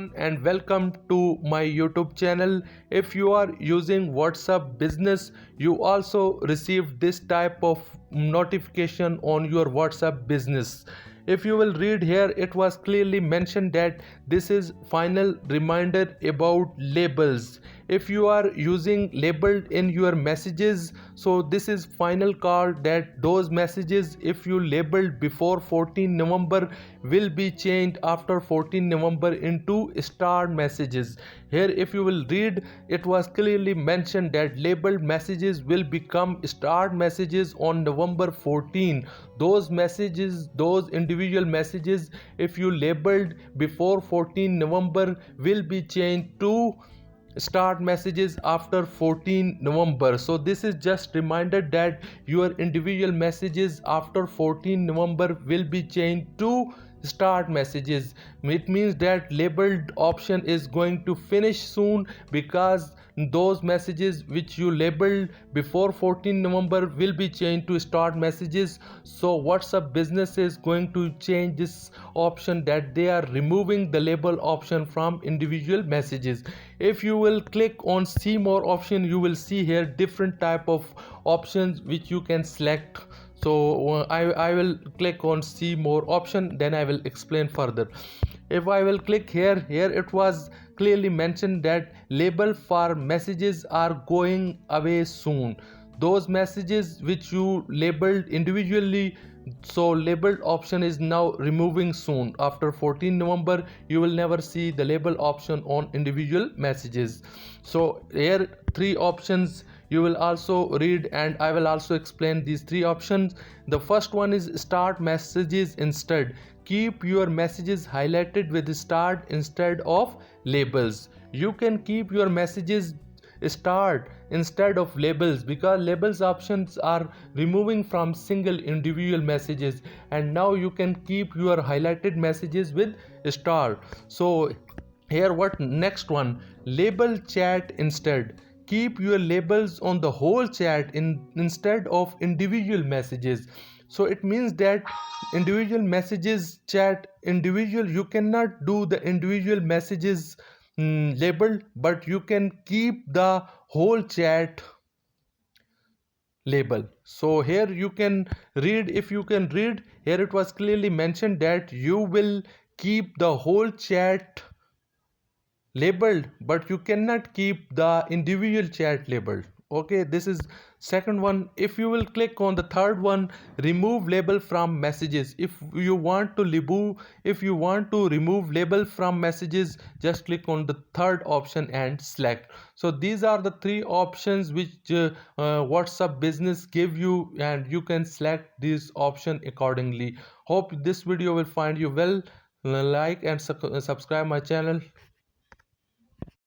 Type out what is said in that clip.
everyone and welcome to my YouTube channel. If you are using WhatsApp Business, you also receive this type of notification on your WhatsApp Business. If you will read here, it was clearly mentioned that this is final reminder about labels. If you are using labeled in your messages, so this is final call that those messages if you labeled before 14 November will be changed after 14 November into starred messages. Here if you will read, it was clearly mentioned that labeled messages will become starred messages on November 14. Those messages, those individual messages if you labeled before 14 November will be changed to start messages after 14 November. So this is just reminder that your individual messages after 14 November will be changed to start messages. It means that labeled option is going to finish soon, because those messages which you labeled before 14 November will be changed to start messages. So WhatsApp Business is going to change this option, that they are removing the label option from individual messages. If you will click on see more option, you will see here different type of options which you can select. So I will click on see more option, then I will explain further. If I will click here it was clearly mentioned that label for messages are going away soon. Those messages which you labeled individually, so labeled option is now removing soon. After 14 November you will never see the label option on individual messages. So here three options you will also read, and I will also explain these three options. The first one is start messages instead. Keep your messages highlighted with start instead of labels. You can keep your messages start instead of labels, because labels options are removing from single individual messages, and now you can keep your highlighted messages with star. So here what next one, label chat instead. Keep your labels on the whole chat instead of individual messages. So it means that individual messages chat individual, you cannot do the individual messages labeled, but you can keep the whole chat label. So here you can read, if you can read here, it was clearly mentioned that you will keep the whole chat labeled, but you cannot keep the individual chat labeled. Okay, this is second one. If you will click on the third one, remove label from messages. If you want to remove label from messages, just click on the third option and select. So these are the three options which WhatsApp Business give you, and you can select this option accordingly. Hope this video will find you well. Like and subscribe my channel.